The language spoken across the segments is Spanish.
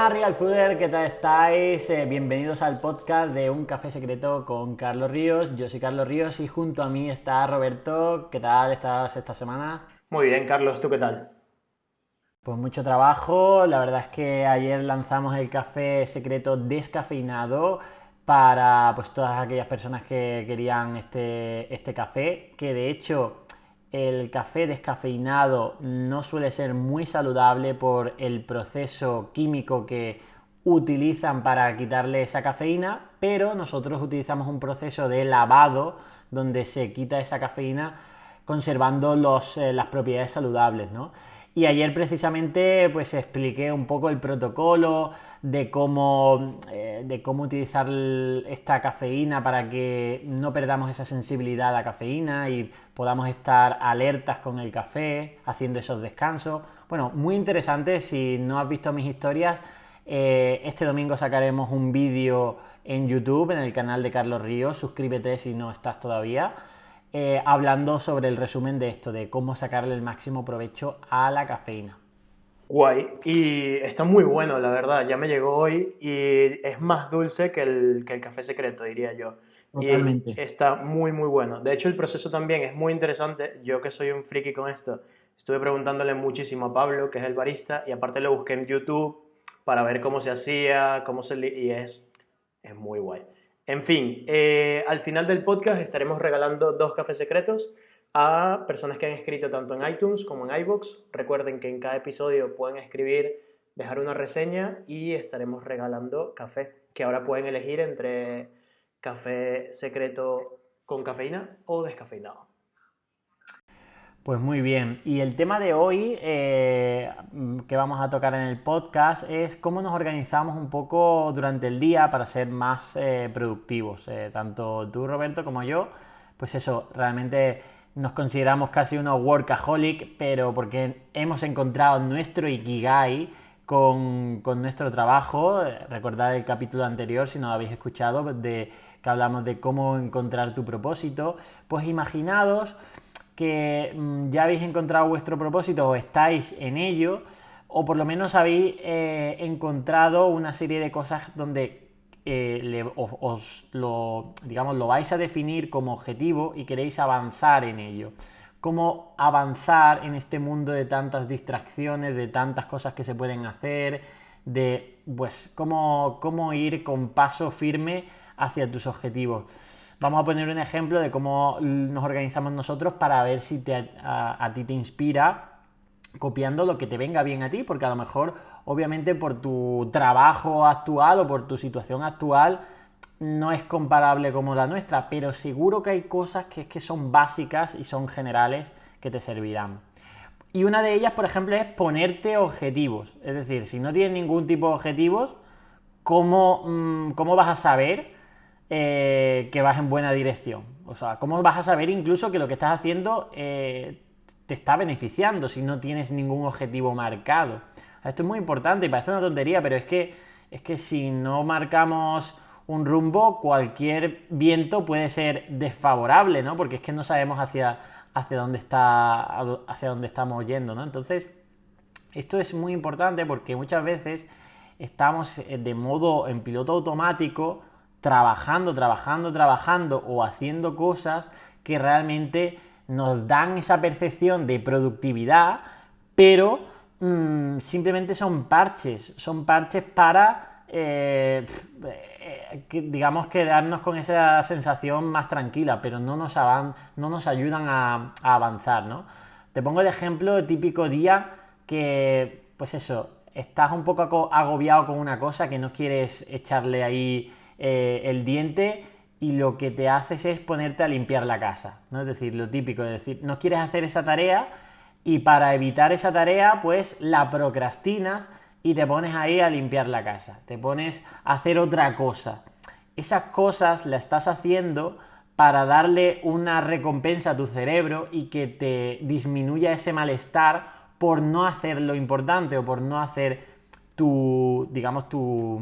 Buenas Real Fooder, ¿qué tal estáis? Bienvenidos al podcast de Un Café Secreto con Carlos Ríos. Yo soy Carlos Ríos y junto a mí está Roberto. ¿Qué tal estás esta semana? Muy bien, Carlos, ¿tú qué tal? Pues mucho trabajo. La verdad es que ayer lanzamos el café secreto descafeinado para pues todas aquellas personas que querían este café, que de hecho el café descafeinado no suele ser muy saludable por el proceso químico que utilizan para quitarle esa cafeína, pero nosotros utilizamos un proceso de lavado donde se quita esa cafeína conservando las propiedades saludables, ¿no? Y ayer precisamente pues expliqué un poco el protocolo de cómo utilizar esta cafeína para que no perdamos esa sensibilidad a la cafeína y podamos estar alertas con el café, haciendo esos descansos. Bueno, muy interesante. Si no has visto mis historias, este domingo sacaremos un vídeo en YouTube, en el canal de Carlos Ríos. Suscríbete si no estás todavía. Hablando sobre el resumen de esto, de cómo sacarle el máximo provecho a la cafeína. Guay. Y está muy bueno, la verdad. Ya me llegó hoy y es más dulce que el café secreto, diría yo. Y Totalmente. está muy, muy bueno. De hecho, el proceso también es muy interesante. Yo que soy un friki con esto, estuve preguntándole muchísimo a Pablo, que es el barista, y aparte lo busqué en YouTube para ver cómo se hacía, y es muy guay. En fin, al final del podcast estaremos regalando dos cafés secretos a personas que han escrito tanto en iTunes como en iVoox. Recuerden que en cada episodio pueden escribir, dejar una reseña y estaremos regalando café, que ahora pueden elegir entre café secreto con cafeína o descafeinado. Pues muy bien. Y el tema de hoy que vamos a tocar en el podcast es cómo nos organizamos un poco durante el día para ser más productivos. Tanto tú, Roberto, como yo, pues eso, realmente nos consideramos casi unos workaholic, pero porque hemos encontrado nuestro ikigai con nuestro trabajo. Recordad el capítulo anterior, si no lo habéis escuchado, de que hablamos de cómo encontrar tu propósito. Pues imaginados que ya habéis encontrado vuestro propósito o estáis en ello, o por lo menos habéis encontrado una serie de cosas donde digamos, lo vais a definir como objetivo y queréis avanzar en ello. Cómo avanzar en este mundo de tantas distracciones, de tantas cosas que se pueden hacer, de pues cómo ir con paso firme hacia tus objetivos. Vamos a poner un ejemplo de cómo nos organizamos nosotros para ver si a ti te inspira copiando lo que te venga bien a ti, porque a lo mejor, obviamente, por tu trabajo actual o por tu situación actual, no es comparable como la nuestra, pero seguro que hay cosas que son básicas y son generales que te servirán. Y una de ellas, por ejemplo, es ponerte objetivos. Es decir, si no tienes ningún tipo de objetivos, ¿cómo vas a saber que vas en buena dirección? O sea, ¿cómo vas a saber incluso que lo que estás haciendo te está beneficiando si no tienes ningún objetivo marcado? Esto es muy importante y parece una tontería, pero es que si no marcamos un rumbo, cualquier viento puede ser desfavorable, ¿no? Porque es que no sabemos hacia dónde estamos yendo, ¿no? Entonces, esto es muy importante porque muchas veces estamos de modo en piloto automático, trabajando o haciendo cosas que realmente nos dan esa percepción de productividad, pero simplemente son parches para, digamos, quedarnos con esa sensación más tranquila, pero no nos ayudan a avanzar, ¿no? Te pongo el ejemplo, el típico día que, pues eso, estás un poco agobiado con una cosa que no quieres echarle ahí el diente y lo que te haces es ponerte a limpiar la casa, ¿no? Es decir, lo típico, es decir, no quieres hacer esa tarea y para evitar esa tarea, pues la procrastinas y te pones ahí a limpiar la casa, te pones a hacer otra cosa. Esas cosas las estás haciendo para darle una recompensa a tu cerebro y que te disminuya ese malestar por no hacer lo importante o por no hacer digamos, tu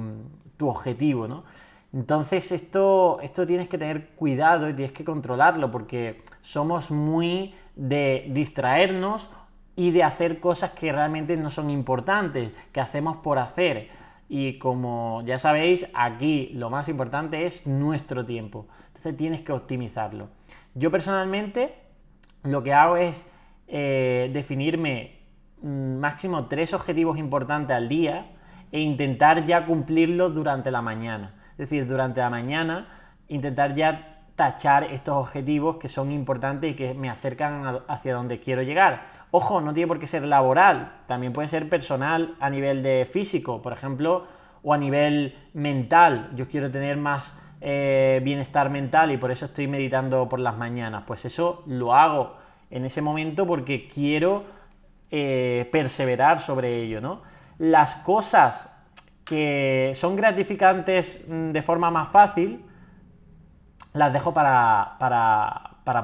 objetivo, ¿no? Entonces esto tienes que tener cuidado y tienes que controlarlo porque somos muy de distraernos y de hacer cosas que realmente no son importantes, que hacemos por hacer. Y como ya sabéis, aquí lo más importante es nuestro tiempo. Entonces tienes que optimizarlo. Yo personalmente lo que hago es definirme máximo 3 objetivos importantes al día e intentar ya cumplirlos durante la mañana. Es decir, durante la mañana intentar ya tachar estos objetivos que son importantes y que me acercan hacia donde quiero llegar. Ojo, no tiene por qué ser laboral, también puede ser personal a nivel de físico, por ejemplo, o a nivel mental. Yo quiero tener más bienestar mental y por eso estoy meditando por las mañanas. Pues eso lo hago en ese momento porque quiero perseverar sobre ello, ¿no? Las cosas que son gratificantes de forma más fácil las dejo para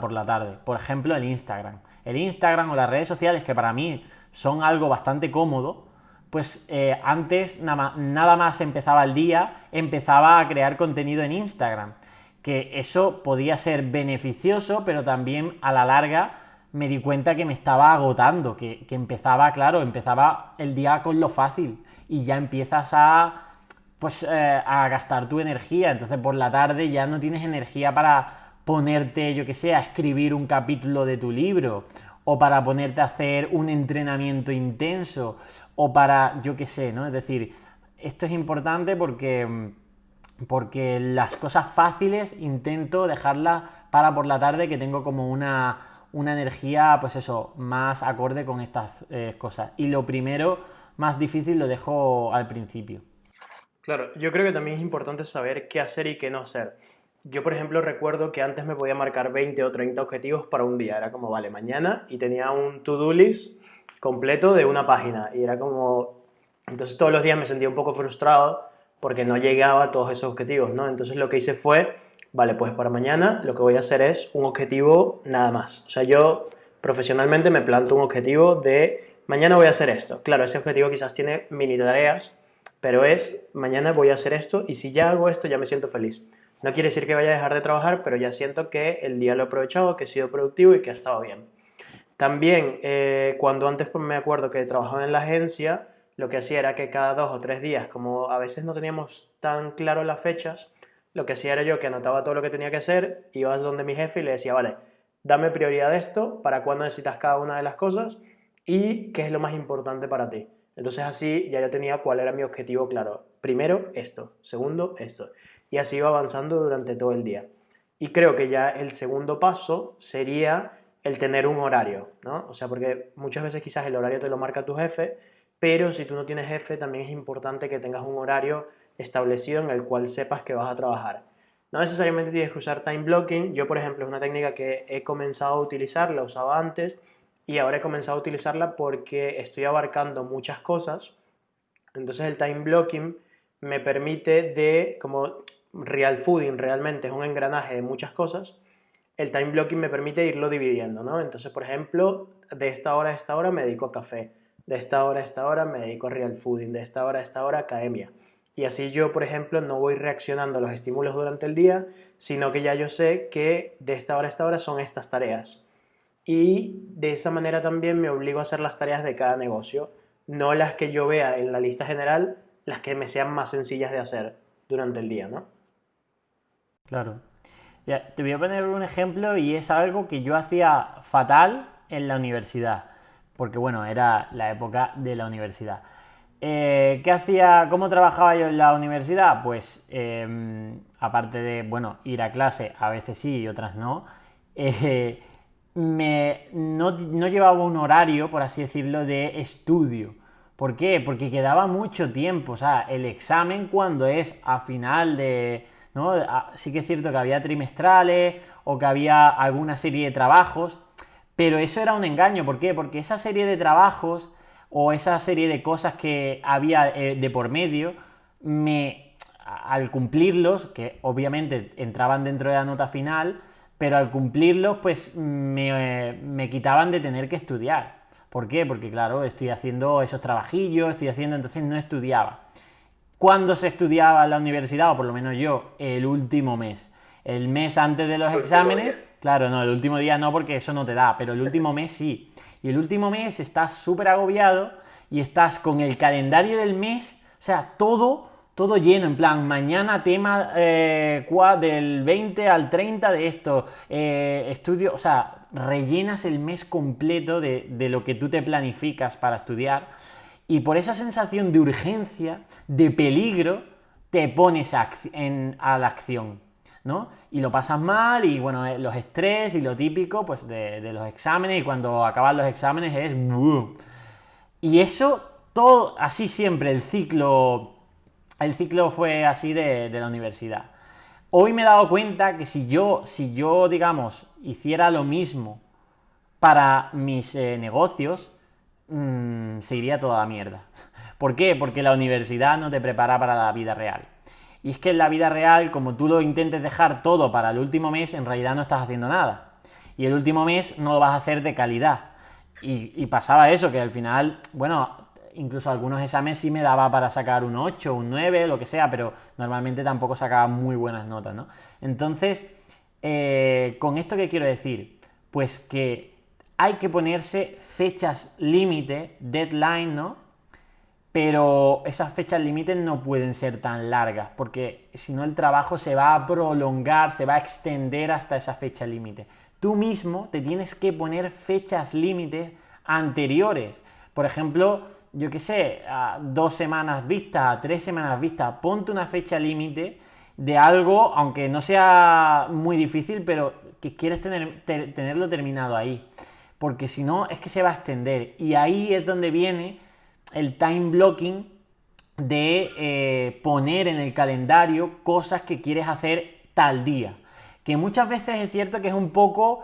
por la tarde. Por ejemplo, el Instagram. El Instagram o las redes sociales, que para mí son algo bastante cómodo, pues antes nada más empezaba el día, empezaba a crear contenido en Instagram. Que eso podía ser beneficioso, pero también a la larga me di cuenta que me estaba agotando, que empezaba el día con lo fácil y ya empiezas a gastar tu energía. Entonces por la tarde ya no tienes energía para ponerte, yo que sé, a escribir un capítulo de tu libro, o para ponerte a hacer un entrenamiento intenso, o para, yo que sé, ¿no? Es decir, esto es importante porque las cosas fáciles intento dejarlas para por la tarde, que tengo como una energía, pues eso, más acorde con estas cosas. Y lo primero, más difícil, lo dejo al principio. Claro, yo creo que también es importante saber qué hacer y qué no hacer. Yo, por ejemplo, recuerdo que antes me podía marcar 20 o 30 objetivos para un día. Era como, vale, mañana, y tenía un to-do list completo de una página. Y era como... Entonces todos los días me sentía un poco frustrado porque no llegaba a todos esos objetivos, ¿no? Entonces lo que hice fue, vale, pues para mañana lo que voy a hacer es un objetivo nada más. O sea, yo profesionalmente me planto un objetivo de mañana voy a hacer esto. Claro, ese objetivo quizás tiene mini tareas, pero es mañana voy a hacer esto y si ya hago esto ya me siento feliz. No quiere decir que vaya a dejar de trabajar, pero ya siento que el día lo he aprovechado, que he sido productivo y que ha estado bien. También, cuando antes pues, me acuerdo que trabajaba en la agencia, lo que hacía era que cada 2 o 3 días, como a veces no teníamos tan claro las fechas, lo que hacía era yo que anotaba todo lo que tenía que hacer, iba donde mi jefe y le decía, vale, dame prioridad de esto, para cuándo necesitas cada una de las cosas y qué es lo más importante para ti. Entonces así ya yo tenía cuál era mi objetivo claro. Primero esto, segundo esto. Y así iba avanzando durante todo el día. Y creo que ya el segundo paso sería el tener un horario, ¿no? O sea, porque muchas veces quizás el horario te lo marca tu jefe, pero si tú no tienes jefe también es importante que tengas un horario establecido en el cual sepas que vas a trabajar. No necesariamente tienes que usar time blocking. Yo, por ejemplo, es una técnica que he comenzado a utilizar, la usaba antes y ahora he comenzado a utilizarla porque estoy abarcando muchas cosas. Entonces el time blocking me permite de, como real fooding realmente es un engranaje de muchas cosas, el time blocking me permite irlo dividiendo, ¿no? Entonces, por ejemplo, de esta hora a esta hora me dedico a café, de esta hora a esta hora me dedico a real fooding, de esta hora a esta hora a academia. Y así yo, por ejemplo, no voy reaccionando a los estímulos durante el día, sino que ya yo sé que de esta hora a esta hora son estas tareas. Y de esa manera también me obligo a hacer las tareas de cada negocio, no las que yo vea en la lista general, las que me sean más sencillas de hacer durante el día, ¿no? Claro. Ya, te voy a poner un ejemplo y es algo que yo hacía fatal en la universidad, porque bueno, era la época de la universidad. ¿Qué hacía? ¿Cómo trabajaba yo en la universidad? Pues aparte de, bueno, ir a clase, a veces sí y otras no, no llevaba un horario, por así decirlo, de estudio. ¿Por qué? Porque quedaba mucho tiempo. O sea, el examen cuando es a final de... ¿no? Sí que es cierto que había trimestrales o que había alguna serie de trabajos, pero eso era un engaño. ¿Por qué? Porque esa serie de trabajos o esa serie de cosas que había de por medio, al cumplirlos, que obviamente entraban dentro de la nota final, pero al cumplirlos pues me quitaban de tener que estudiar. ¿Por qué? Porque claro, estoy haciendo esos trabajillos, entonces no estudiaba. ¿Cuándo se estudiaba en la universidad? O por lo menos yo, el último mes. El mes antes de los exámenes, claro, no, el último día no porque eso no te da, pero el último mes sí. Y el último mes estás súper agobiado y estás con el calendario del mes O sea, todo lleno, en plan, mañana tema del 20 al 30 de esto, estudio, o sea, rellenas el mes completo de lo que tú te planificas para estudiar y por esa sensación de urgencia, de peligro, te pones a la acción, ¿no? Y lo pasas mal y bueno, los estrés y lo típico pues de los exámenes y cuando acaban los exámenes es... ¡buh! Y eso, todo así siempre, el ciclo fue así de la universidad. Hoy me he dado cuenta que si yo, digamos, hiciera lo mismo para mis negocios, se iría toda la mierda. ¿Por qué? Porque la universidad no te prepara para la vida real. Y es que en la vida real, como tú lo intentes dejar todo para el último mes, en realidad no estás haciendo nada. Y el último mes no lo vas a hacer de calidad. Y pasaba eso, que al final, bueno, incluso algunos exámenes sí me daba para sacar un 8, un 9, lo que sea, pero normalmente tampoco sacaba muy buenas notas, ¿no? Entonces, ¿con esto qué quiero decir? Pues que hay que ponerse fechas límite, deadline, ¿no? Pero esas fechas límites no pueden ser tan largas, porque si no el trabajo se va a prolongar, se va a extender hasta esa fecha límite. Tú mismo te tienes que poner fechas límites anteriores. Por ejemplo, yo qué sé, a 2 semanas vista, a 3 semanas vista, ponte una fecha límite de algo, aunque no sea muy difícil, pero que quieres tenerlo terminado ahí. Porque si no, es que se va a extender. Y ahí es donde viene el time blocking de poner en el calendario cosas que quieres hacer tal día. Que muchas veces es cierto que es un poco,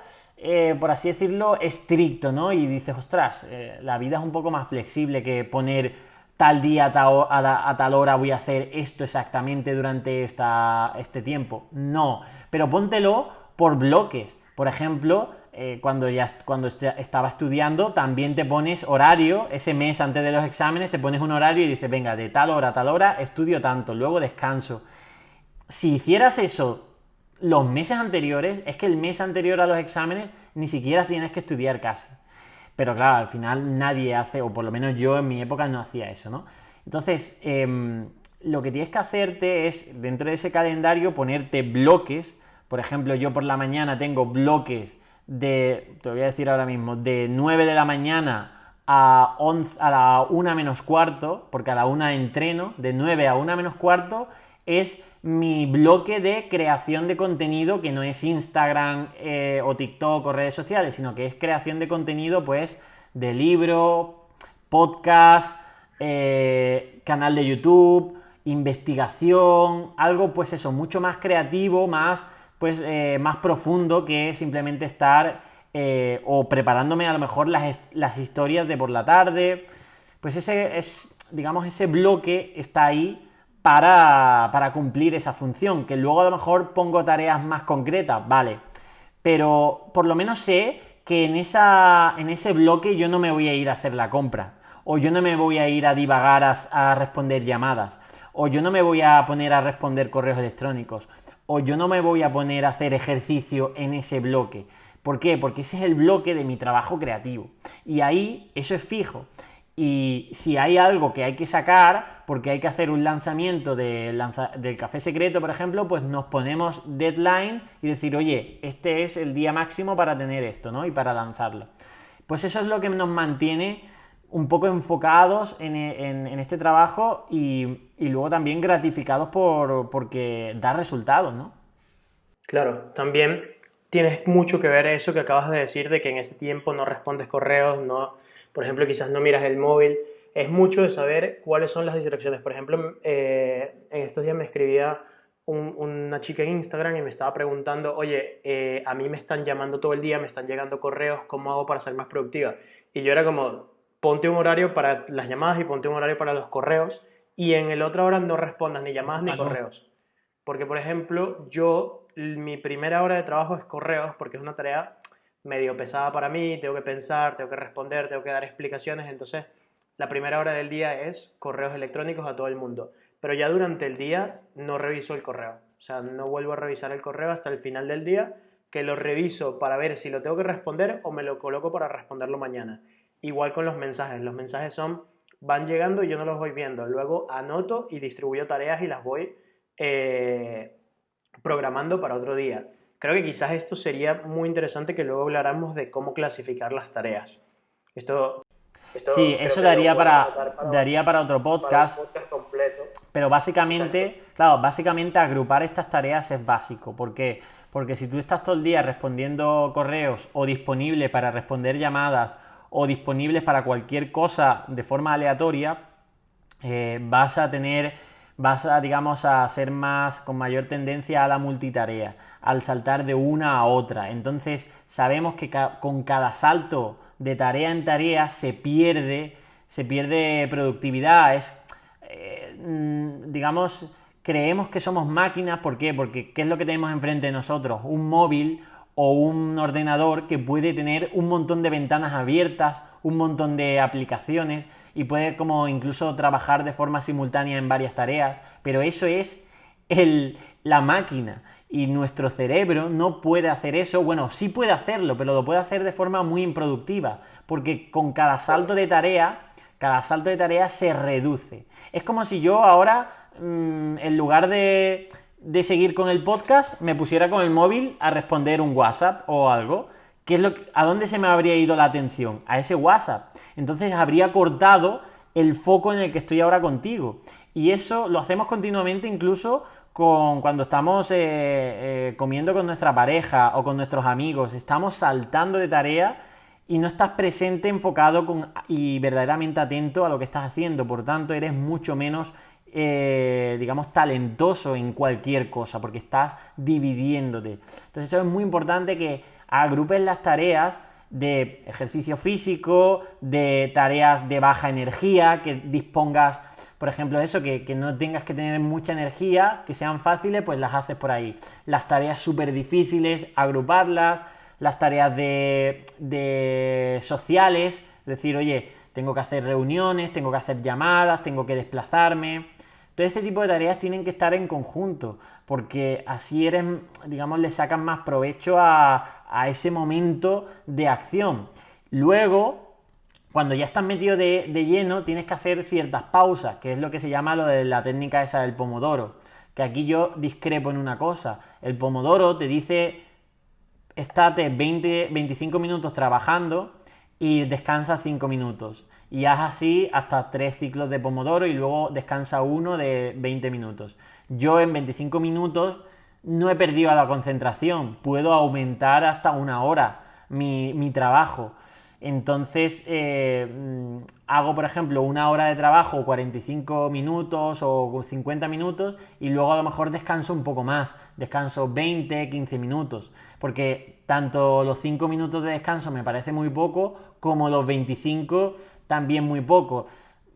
por así decirlo, estricto, ¿no? Y dices, ostras, la vida es un poco más flexible que poner tal día a tal hora voy a hacer esto exactamente durante este tiempo. No, pero póntelo por bloques. Por ejemplo, cuando estaba estudiando, también te pones horario, ese mes antes de los exámenes te pones un horario y dices, venga, de tal hora a tal hora estudio tanto, luego descanso. Si hicieras eso los meses anteriores, es que el mes anterior a los exámenes ni siquiera tienes que estudiar casi. Pero claro, al final nadie hace, o por lo menos yo en mi época no hacía eso, ¿no? Entonces, lo que tienes que hacerte es, dentro de ese calendario, ponerte bloques. Por ejemplo, yo por la mañana tengo bloques te voy a decir ahora mismo, de 9 de la mañana a la 1 menos cuarto, porque a la 1 entreno, de 9 a 1 menos cuarto, es mi bloque de creación de contenido, que no es Instagram o TikTok o redes sociales, sino que es creación de contenido, pues, de libro, podcast, canal de YouTube, investigación, algo, pues eso, mucho más creativo, más profundo que simplemente estar o preparándome a lo mejor las historias de por la tarde. Pues ese bloque está ahí para cumplir esa función, que luego a lo mejor pongo tareas más concretas, vale, pero por lo menos sé que en ese bloque yo no me voy a ir a hacer la compra, o yo no me voy a ir a divagar a responder llamadas, o yo no me voy a poner a responder correos electrónicos, o yo no me voy a poner a hacer ejercicio en ese bloque. ¿Por qué? Porque ese es el bloque de mi trabajo creativo. Y ahí eso es fijo. Y si hay algo que hay que sacar, porque hay que hacer un lanzamiento del café secreto, por ejemplo, pues nos ponemos deadline y decir, oye, este es el día máximo para tener esto, ¿no? Y para lanzarlo. Pues eso es lo que nos mantiene un poco enfocados en este trabajo y luego también gratificados porque da resultados, ¿no? Claro, también tienes mucho que ver eso que acabas de decir de que en ese tiempo no respondes correos, no, por ejemplo, quizás no miras el móvil. Es mucho de saber cuáles son las distracciones. Por ejemplo, en estos días me escribía una chica en Instagram y me estaba preguntando, oye, a mí me están llamando todo el día, me están llegando correos, ¿cómo hago para ser más productiva? Y yo era como, ponte un horario para las llamadas y ponte un horario para los correos y en el otro hora no respondas ni llamadas ni correos. Porque, por ejemplo, mi primera hora de trabajo es correos, porque es una tarea medio pesada para mí, tengo que pensar, tengo que responder, tengo que dar explicaciones, entonces la primera hora del día es correos electrónicos a todo el mundo. Pero ya durante el día no reviso el correo, o sea, no vuelvo a revisar el correo hasta el final del día, que lo reviso para ver si lo tengo que responder o me lo coloco para responderlo mañana. Igual con los mensajes son van llegando y yo no los voy viendo. Luego anoto y distribuyo tareas y las voy eh, programando para otro día. Creo que quizás esto sería muy interesante que luego habláramos de cómo clasificar las tareas. Esto, Sí, esto creo eso que lo podemos daría para otro para un podcast, podcast completo. pero Exacto. básicamente, claro, básicamente agrupar estas tareas es básico. ¿Por qué? Porque si tú estás todo el día respondiendo correos o disponible para responder llamadas o disponibles para cualquier cosa de forma aleatoria, vas a, digamos, a ser más, con mayor tendencia a la multitarea, al saltar de una a otra. Entonces, sabemos que con cada salto de tarea en tarea se pierde productividad. Digamos, creemos que somos máquinas. ¿Por qué? Porque ¿qué es lo que tenemos enfrente de nosotros? Un móvil o un ordenador que puede tener un montón de ventanas abiertas, un montón de aplicaciones y puede como incluso trabajar de forma simultánea en varias tareas, pero eso es la máquina y nuestro cerebro no puede hacer eso. Bueno, sí puede hacerlo, pero lo puede hacer de forma muy improductiva, porque con cada salto de tarea se reduce. Es como si yo ahora, en lugar de seguir con el podcast, me pusiera con el móvil a responder un WhatsApp o algo. ¿A dónde se me habría ido la atención? A ese WhatsApp. Entonces habría cortado el foco en el que estoy ahora contigo. Y eso lo hacemos continuamente incluso cuando estamos comiendo con nuestra pareja o con nuestros amigos. Estamos saltando de tarea y no estás presente, enfocado y verdaderamente atento a lo que estás haciendo. Por tanto, eres mucho menos, digamos, talentoso en cualquier cosa, porque estás dividiéndote. Entonces, eso es muy importante, que agrupes las tareas de ejercicio físico, de tareas de baja energía, que dispongas, por ejemplo, eso, que no tengas que tener mucha energía, que sean fáciles, pues las haces por ahí. Las tareas súper difíciles, agruparlas. Las tareas de sociales, es decir, oye, tengo que hacer reuniones, tengo que hacer llamadas, tengo que desplazarme. Todo este tipo de tareas tienen que estar en conjunto, porque así digamos, le sacan más provecho a ese momento de acción. Luego, cuando ya estás metido de lleno, tienes que hacer ciertas pausas, que es lo que se llama lo de la técnica esa del pomodoro. Que aquí yo discrepo en una cosa. El pomodoro te dice: estate 20-25 minutos trabajando y descansa 5 minutos. Y haz así hasta 3 ciclos de pomodoro y luego descansa uno de 20 minutos. Yo en 25 minutos no he perdido la concentración, puedo aumentar hasta una hora mi trabajo. Entonces, hago, por ejemplo, una hora de trabajo, 45 minutos o 50 minutos, y luego a lo mejor descanso un poco más, descanso 20-15 minutos, porque tanto los 5 minutos de descanso me parece muy poco, como los 25 también muy poco.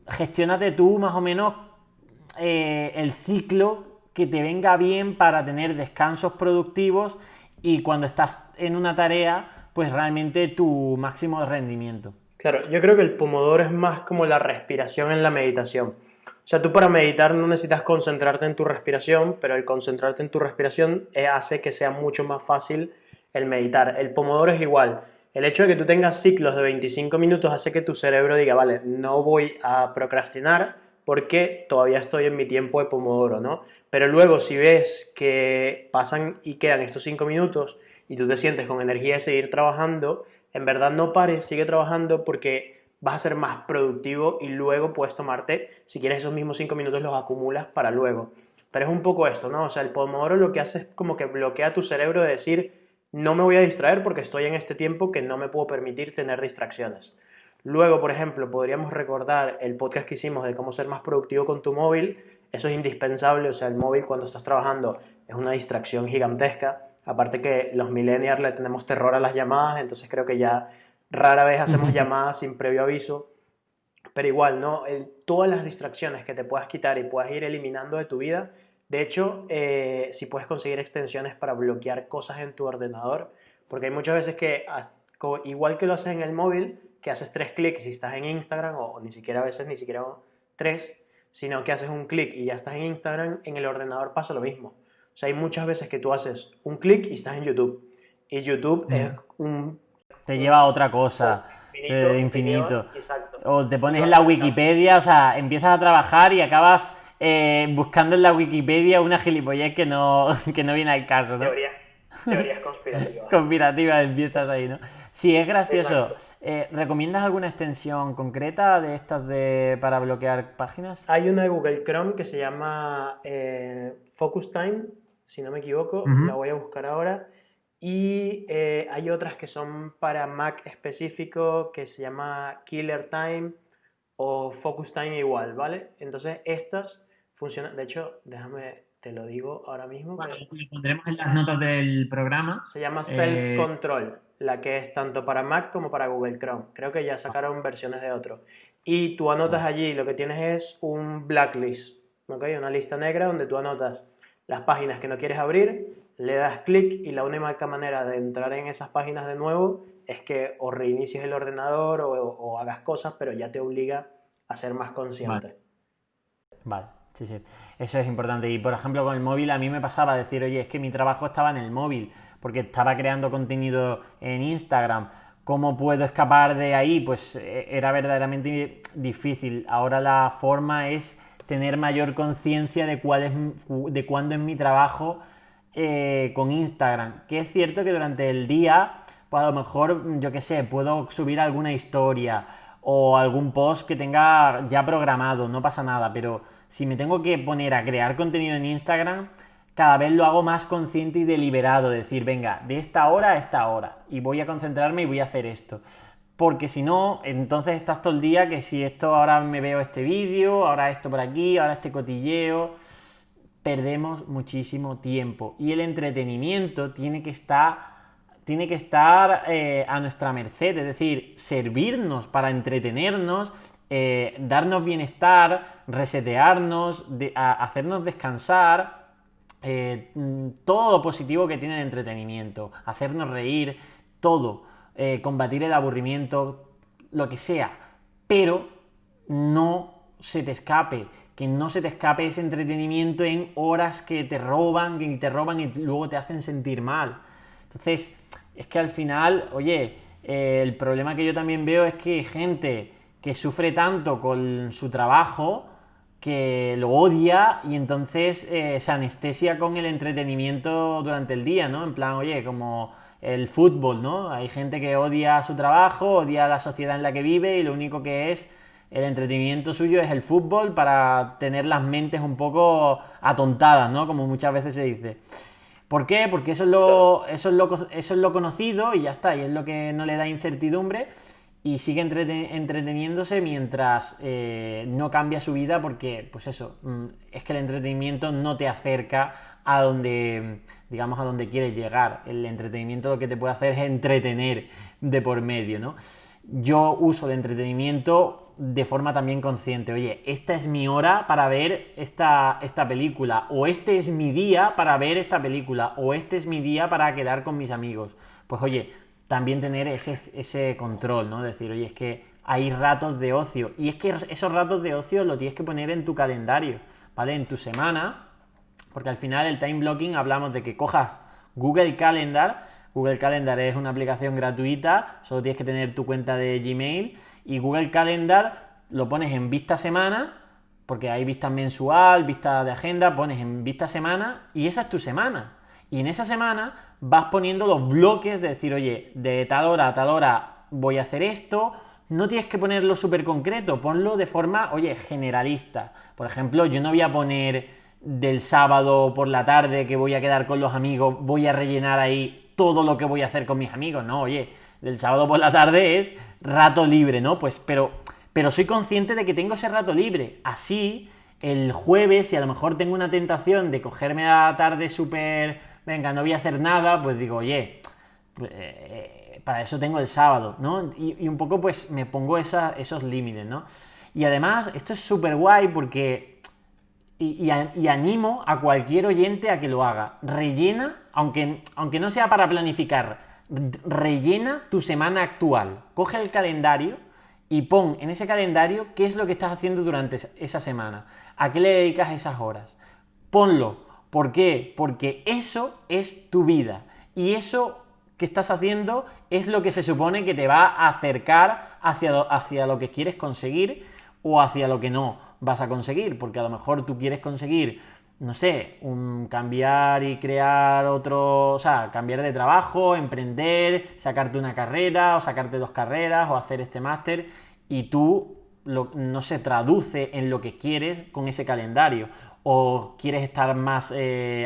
Gestiónate tú más o menos el ciclo que te venga bien para tener descansos productivos y cuando estás en una tarea, pues realmente tu máximo rendimiento. Claro, yo creo que el pomodoro es más como la respiración en la meditación. O sea, tú para meditar no necesitas concentrarte en tu respiración, pero el concentrarte en tu respiración hace que sea mucho más fácil el meditar. El pomodoro es igual. El hecho de que tú tengas ciclos de 25 minutos hace que tu cerebro diga, vale, no voy a procrastinar porque todavía estoy en mi tiempo de pomodoro, ¿no? Pero luego si ves que pasan y quedan estos 5 minutos y tú te sientes con energía de seguir trabajando, en verdad no pares, sigue trabajando porque vas a ser más productivo y luego puedes tomarte, si quieres esos mismos 5 minutos los acumulas para luego. Pero es un poco esto, ¿no? O sea, el pomodoro lo que hace es como que bloquea tu cerebro de decir, no me voy a distraer porque estoy en este tiempo que no me puedo permitir tener distracciones. Luego, por ejemplo, podríamos recordar el podcast que hicimos de cómo ser más productivo con tu móvil. Eso es indispensable, o sea, el móvil cuando estás trabajando es una distracción gigantesca. Aparte que los millennials le tenemos terror a las llamadas, entonces creo que ya rara vez hacemos llamadas sin previo aviso. Pero igual, ¿no? Todas las distracciones que te puedas quitar y puedas ir eliminando de tu vida. De hecho, si puedes conseguir extensiones para bloquear cosas en tu ordenador, porque hay muchas veces que, igual que lo haces en el móvil, que haces 3 clics y estás en Instagram, o ni siquiera a veces, ni siquiera 3, sino que haces un clic y ya estás en Instagram, en el ordenador pasa lo mismo. O sea, hay muchas veces que tú haces un clic y estás en YouTube. Y YouTube es Te lleva a otra cosa. infinito. Exacto. O te pones en la Wikipedia, o sea, empiezas a trabajar y acabas buscando en la Wikipedia una gilipollez que no, que no viene al caso, ¿no? Teorías conspirativas. Conspirativa empiezas ahí, ¿no? Sí, es gracioso. Exacto. ¿Recomiendas alguna extensión concreta de estas para bloquear páginas? Hay una de Google Chrome que se llama Focus Time, si no me equivoco, la Ujú. voy a buscar ahora. Y hay otras que son para Mac específico que se llama Killer Time o Focus Time igual, ¿vale? Entonces estas funcionan, de hecho, déjame, te lo digo ahora mismo, Bueno, que lo pondremos en las notas del programa. se llama Self Control, la que es tanto para Mac como para Google Chrome. Creo que ya sacaron versiones de otro. Y tú anotas Vale. allí, lo que tienes es un blacklist, ¿ok? Una lista negra donde tú anotas las páginas que no quieres abrir, le das clic y la única manera de entrar en esas páginas de nuevo es que o reinicies el ordenador o hagas cosas, pero ya te obliga a ser más Vale. consciente. Vale, sí, sí. Eso es importante. Y por ejemplo, con el móvil a mí me pasaba decir, oye, es que mi trabajo estaba en el móvil, porque estaba creando contenido en Instagram. ¿Cómo puedo escapar de ahí? Pues era verdaderamente difícil. Ahora la forma es tener mayor conciencia de de cuándo es mi trabajo con Instagram. Que es cierto que durante el día, pues a lo mejor, yo qué sé, puedo subir alguna historia o algún post que tenga ya programado, no pasa nada, pero si me tengo que poner a crear contenido en Instagram, cada vez lo hago más consciente y deliberado, decir, venga, de esta hora a esta hora, y voy a concentrarme y voy a hacer esto. Porque si no, entonces estás todo el día que si esto ahora me veo este vídeo, ahora esto por aquí, ahora este cotilleo, perdemos muchísimo tiempo. Y el entretenimiento tiene que estar a nuestra merced, es decir, servirnos para entretenernos, darnos bienestar, resetearnos, hacernos descansar, todo lo positivo que tiene el entretenimiento, hacernos reír, todo, combatir el aburrimiento, lo que sea, pero no se te escape, que no se te escape ese entretenimiento en horas que te roban y luego te hacen sentir mal. Entonces, es que al final, oye, el problema que yo también veo es que hay gente que sufre tanto con su trabajo que lo odia y entonces se anestesia con el entretenimiento durante el día, ¿no? En plan, oye, como el fútbol, ¿no? Hay gente que odia su trabajo, odia la sociedad en la que vive y lo único que es el entretenimiento suyo es el fútbol para tener las mentes un poco atontadas, ¿no? Como muchas veces se dice. ¿Por qué? Porque eso es lo conocido y ya está, y es lo que no le da incertidumbre y sigue entreteniéndose mientras no cambia su vida porque, pues eso, es que el entretenimiento no te acerca a donde, digamos, a donde quieres llegar. El entretenimiento lo que te puede hacer es entretener de por medio, ¿no? Yo uso el entretenimiento de forma también consciente. Oye, esta es mi hora para ver esta película, o este es mi día para ver esta película, o este es mi día para quedar con mis amigos. Pues oye, también tener ese control, ¿no? Decir, oye, es que hay ratos de ocio, y es que esos ratos de ocio lo tienes que poner en tu calendario, ¿vale? En tu semana, porque al final el time blocking hablamos de que cojas Google Calendar. Google Calendar es una aplicación gratuita, solo tienes que tener tu cuenta de Gmail y Google Calendar lo pones en vista semana, porque hay vista mensual, vista de agenda, pones en vista semana y esa es tu semana. Y en esa semana vas poniendo los bloques de decir, oye, de tal hora a tal hora voy a hacer esto. No tienes que ponerlo súper concreto, ponlo de forma, oye, generalista. Por ejemplo, yo no voy a poner del sábado por la tarde que voy a quedar con los amigos, voy a rellenar ahí todo lo que voy a hacer con mis amigos. No, oye, del sábado por la tarde es rato libre, ¿no? Pues, pero soy consciente de que tengo ese rato libre. Así, el jueves, si a lo mejor tengo una tentación de cogerme a la tarde súper, venga, no voy a hacer nada, pues digo, oye, para eso tengo el sábado, ¿no? Y un poco pues me pongo esos límites, ¿no? Y además, esto es súper guay porque... Y animo a cualquier oyente a que lo haga. Rellena, aunque no sea para planificar, rellena tu semana actual. Coge el calendario y pon en ese calendario qué es lo que estás haciendo durante esa semana. ¿A qué le dedicas esas horas? Ponlo. ¿Por qué? Porque eso es tu vida. Y eso que estás haciendo es lo que se supone que te va a acercar hacia lo que quieres conseguir o hacia lo que no vas a conseguir, porque a lo mejor tú quieres conseguir, no sé, cambiar y crear otro, o sea, cambiar de trabajo, emprender, sacarte una carrera o sacarte 2 carreras o hacer este máster y tú no se traduce en lo que quieres con ese calendario. O quieres estar más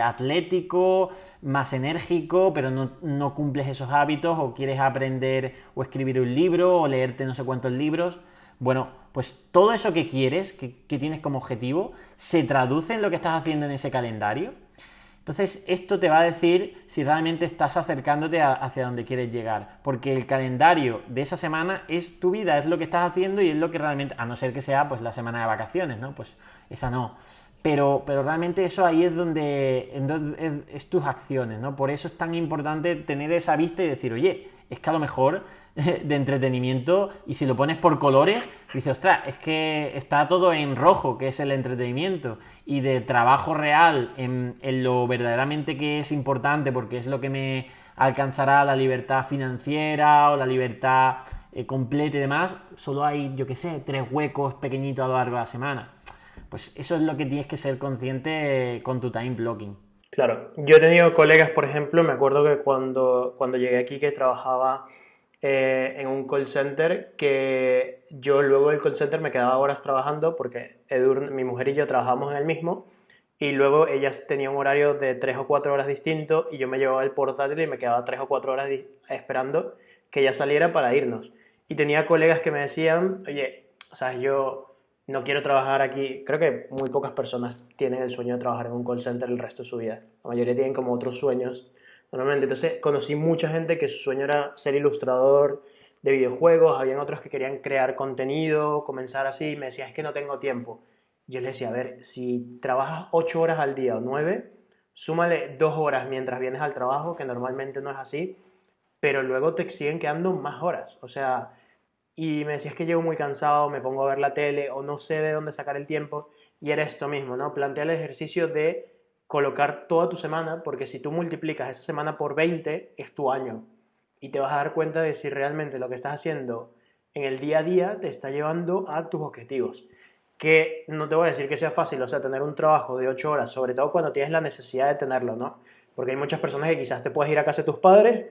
atlético, más enérgico, pero no cumples esos hábitos, o quieres aprender o escribir un libro, o leerte no sé cuántos libros. Bueno, pues todo eso que quieres, que tienes como objetivo, se traduce en lo que estás haciendo en ese calendario. Entonces, esto te va a decir si realmente estás acercándote hacia donde quieres llegar. Porque el calendario de esa semana es tu vida, es lo que estás haciendo y es lo que realmente, a no ser que sea pues la semana de vacaciones, ¿no? Pues esa no. Pero realmente eso ahí es donde es tus acciones, ¿no? Por eso es tan importante tener esa vista y decir, oye, es que a lo mejor de entretenimiento, y si lo pones por colores, dices, ostras, es que está todo en rojo, que es el entretenimiento, y de trabajo real en lo verdaderamente que es importante, porque es lo que me alcanzará la libertad financiera o la libertad completa y demás, solo hay, yo qué sé, 3 huecos pequeñitos a lo largo de la semana. Pues eso es lo que tienes que ser consciente con tu time blocking. Claro, yo he tenido colegas, por ejemplo, me acuerdo que cuando llegué aquí que trabajaba en un call center, que yo luego del call center me quedaba horas trabajando porque mi mujer y yo trabajábamos en el mismo y luego ella tenía un horario de 3 o 4 horas distinto y yo me llevaba el portátil y me quedaba 3 o 4 horas esperando que ella saliera para irnos. Y tenía colegas que me decían, oye, o sea, yo no quiero trabajar aquí. Creo que muy pocas personas tienen el sueño de trabajar en un call center el resto de su vida. La mayoría tienen como otros sueños normalmente. Entonces conocí mucha gente que su sueño era ser ilustrador de videojuegos, habían otros que querían crear contenido, comenzar así, y me decía, es que no tengo tiempo. Yo les decía, a ver, si trabajas 8 horas al día o 9, súmale 2 horas mientras vienes al trabajo, que normalmente no es así, pero luego te siguen quedando más horas. O sea, y me decías que llego muy cansado, me pongo a ver la tele o no sé de dónde sacar el tiempo, y era esto mismo, ¿no? Plantea el ejercicio de colocar toda tu semana, porque si tú multiplicas esa semana por 20, es tu año, y te vas a dar cuenta de si realmente lo que estás haciendo en el día a día te está llevando a tus objetivos. Que no te voy a decir que sea fácil, o sea, tener un trabajo de 8 horas, sobre todo cuando tienes la necesidad de tenerlo, ¿no? Porque hay muchas personas que quizás te puedes ir a casa de tus padres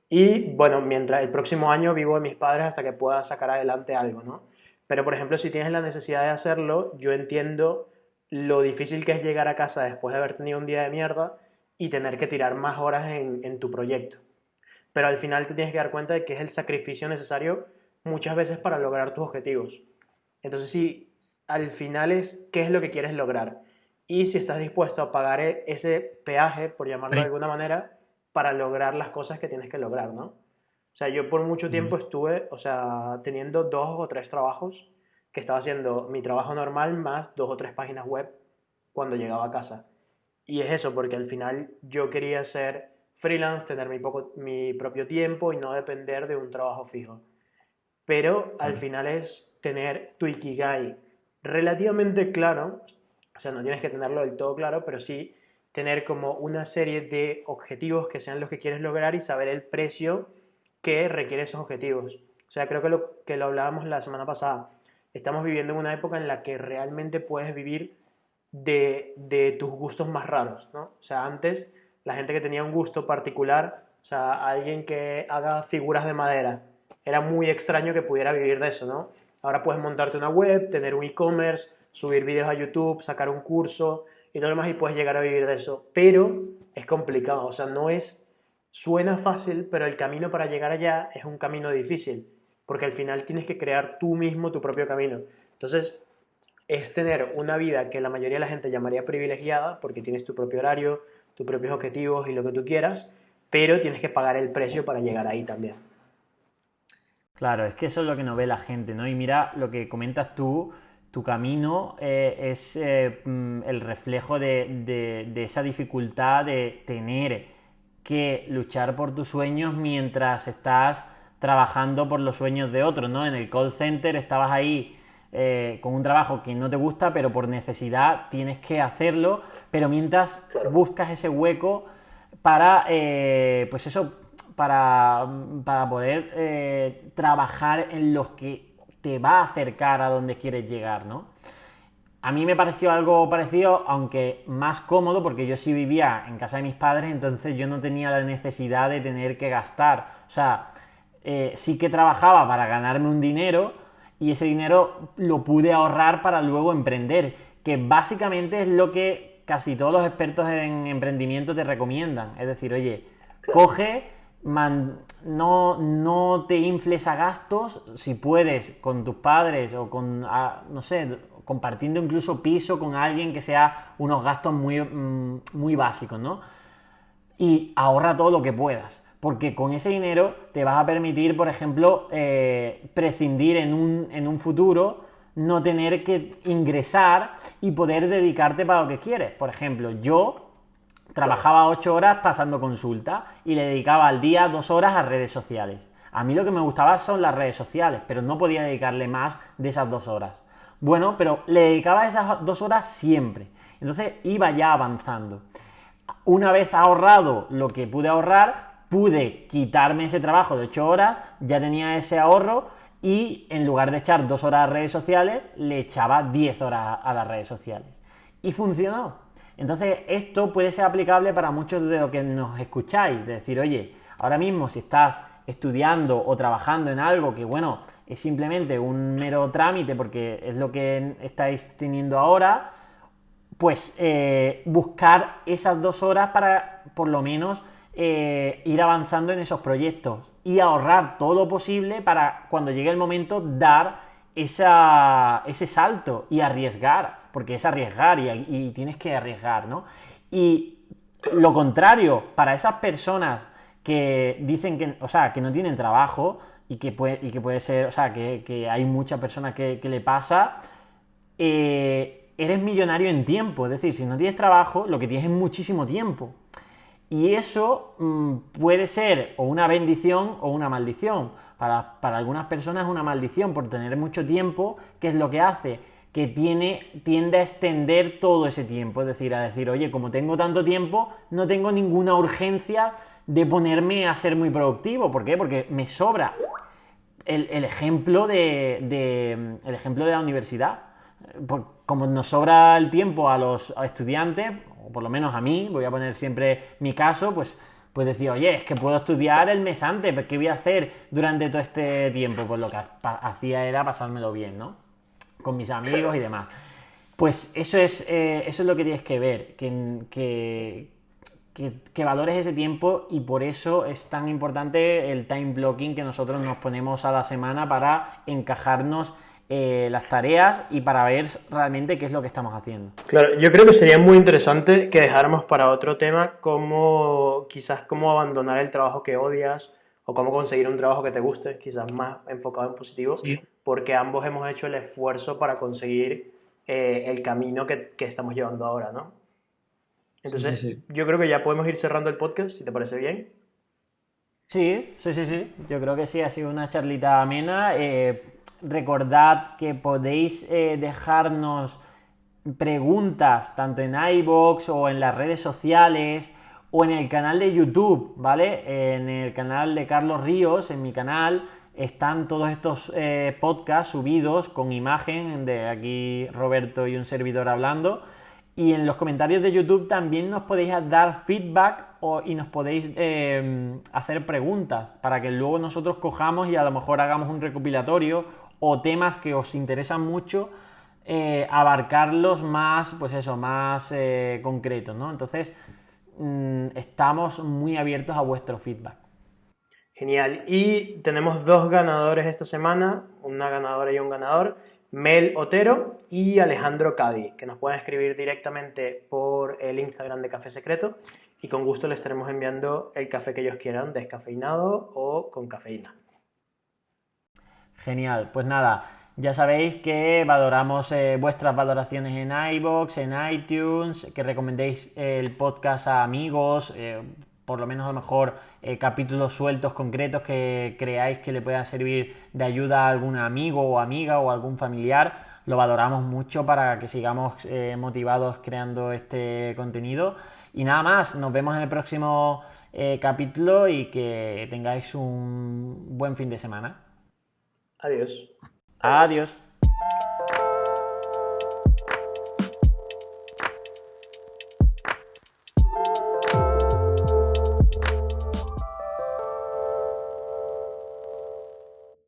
y bueno, mientras el próximo año vivo de mis padres hasta que pueda sacar adelante algo, ¿no? Pero por ejemplo, si tienes la necesidad de hacerlo, yo entiendo lo difícil que es llegar a casa después de haber tenido un día de mierda y tener que tirar más horas en tu proyecto. Pero al final te tienes que dar cuenta de que es el sacrificio necesario muchas veces para lograr tus objetivos. Entonces, si al final es qué es lo que quieres lograr y si estás dispuesto a pagar ese peaje, por llamarlo de alguna manera, para lograr las cosas que tienes que lograr, ¿no? O sea, yo por mucho tiempo estuve, o sea, teniendo 2 o 3 trabajos, que estaba haciendo mi trabajo normal más 2 o 3 páginas web cuando llegaba a casa. Y es eso, porque al final yo quería ser freelance, tener mi propio tiempo y no depender de un trabajo fijo. Pero al final es tener tu Ikigai relativamente claro, o sea, no tienes que tenerlo del todo claro, pero sí tener como una serie de objetivos que sean los que quieres lograr y saber el precio que requiere esos objetivos. O sea, creo que lo hablábamos la semana pasada. Estamos viviendo en una época en la que realmente puedes vivir de tus gustos más raros, ¿no? O sea, antes la gente que tenía un gusto particular, o sea, alguien que haga figuras de madera, era muy extraño que pudiera vivir de eso, ¿no? Ahora puedes montarte una web, tener un e-commerce, subir vídeos a YouTube, sacar un curso y todo lo demás y puedes llegar a vivir de eso. Pero es complicado, o sea, no es... Suena fácil, pero el camino para llegar allá es un camino difícil, porque al final tienes que crear tú mismo tu propio camino. Entonces, es tener una vida que la mayoría de la gente llamaría privilegiada, porque tienes tu propio horario, tus propios objetivos y lo que tú quieras, pero tienes que pagar el precio para llegar ahí también. Claro, es que eso es lo que no ve la gente, ¿no? Y mira lo que comentas tú, tu camino es el reflejo de esa dificultad de tener que luchar por tus sueños mientras estás trabajando por los sueños de otros, ¿no? En el call center estabas ahí con un trabajo que no te gusta, pero por necesidad tienes que hacerlo, pero mientras buscas ese hueco para, pues eso, para poder trabajar en lo que te va a acercar a donde quieres llegar, ¿no? A mí me pareció algo parecido, aunque más cómodo, porque yo sí vivía en casa de mis padres, entonces yo no tenía la necesidad de tener que gastar. O sea, sí que trabajaba para ganarme un dinero y ese dinero lo pude ahorrar para luego emprender, que básicamente es lo que casi todos los expertos en emprendimiento te recomiendan. Es decir, oye, coge, no te infles a gastos, si puedes, con tus padres o con, no sé, compartiendo incluso piso con alguien que sea unos gastos muy básicos, ¿no? Y ahorra todo lo que puedas, porque con ese dinero te vas a permitir, por ejemplo, prescindir en un futuro, no tener que ingresar y poder dedicarte para lo que quieres. Por ejemplo, yo trabajaba 8 horas pasando consulta y le dedicaba al día 2 horas a redes sociales. A mí lo que me gustaba son las redes sociales, pero no podía dedicarle más de esas 2 horas. Bueno, pero le dedicaba esas 2 horas siempre. Entonces iba ya avanzando. Una vez ahorrado lo que pude ahorrar, pude quitarme ese trabajo de 8 horas, ya tenía ese ahorro y en lugar de echar 2 horas a redes sociales, le echaba 10 horas a las redes sociales. Y funcionó. Entonces esto puede ser aplicable para muchos de los que nos escucháis, de decir, oye, ahora mismo si estás estudiando o trabajando en algo que, bueno, es simplemente un mero trámite porque es lo que estáis teniendo ahora, pues buscar esas 2 horas para por lo menos ir avanzando en esos proyectos y ahorrar todo lo posible para cuando llegue el momento dar ese salto y arriesgar, porque es arriesgar y tienes que arriesgar, ¿no? Y lo contrario, para esas personas que dicen que, o sea, que no tienen trabajo y que puede ser, o sea, que hay muchas personas que le pasa, eres millonario en tiempo. Es decir, si no tienes trabajo, lo que tienes es muchísimo tiempo. Y eso puede ser o una bendición o una maldición. Para algunas personas es una maldición por tener mucho tiempo, que es lo que hace que tiende a extender todo ese tiempo, es decir, a decir, oye, como tengo tanto tiempo, no tengo ninguna urgencia de ponerme a ser muy productivo. ¿Por qué? Porque me sobra. El ejemplo de la universidad. Como nos sobra el tiempo a los estudiantes, o por lo menos a mí, voy a poner siempre mi caso, pues decir, oye, es que puedo estudiar el mes antes, pues ¿qué voy a hacer durante todo este tiempo? Pues lo que hacía era pasármelo bien, ¿no? Con mis amigos y demás. Pues eso es lo que tienes que ver, que valores ese tiempo, y por eso es tan importante el time blocking que nosotros nos ponemos a la semana para encajarnos las tareas y para ver realmente qué es lo que estamos haciendo. Claro, yo creo que sería muy interesante que dejáramos para otro tema quizás cómo abandonar el trabajo que odias o cómo conseguir un trabajo que te guste, quizás más enfocado en positivo, Sí, porque ambos hemos hecho el esfuerzo para conseguir el camino que estamos llevando ahora, ¿no? sí, Entonces, sí. yo creo que ya podemos ir cerrando el podcast, si te parece bien. Sí. Yo creo que sí, ha sido una charlita amena. Recordad que podéis dejarnos preguntas tanto en iVoox o en las redes sociales o en el canal de YouTube, ¿vale? En el canal de Carlos Ríos, en mi canal, están todos estos podcasts subidos con imagen de aquí Roberto y un servidor hablando. Y en los comentarios de YouTube también nos podéis dar feedback y nos podéis hacer preguntas para que luego nosotros cojamos y a lo mejor hagamos un recopilatorio o temas que os interesan mucho, abarcarlos más, pues eso, más concretos, ¿no? Entonces, estamos muy abiertos a vuestro feedback. Genial. Y tenemos 2 ganadores esta semana, una ganadora y un ganador, Mel Otero y Alejandro Cadi, que nos pueden escribir directamente por el Instagram de Café Secreto y con gusto les estaremos enviando el café que ellos quieran, descafeinado o con cafeína. Genial, pues nada, ya sabéis que valoramos vuestras valoraciones en iVoox, en iTunes, que recomendéis el podcast a amigos, por lo menos a lo mejor capítulos sueltos concretos que creáis que le puedan servir de ayuda a algún amigo o amiga o algún familiar. Lo valoramos mucho para que sigamos motivados creando este contenido. Y nada más, nos vemos en el próximo capítulo y que tengáis un buen fin de semana. Adiós. Adiós.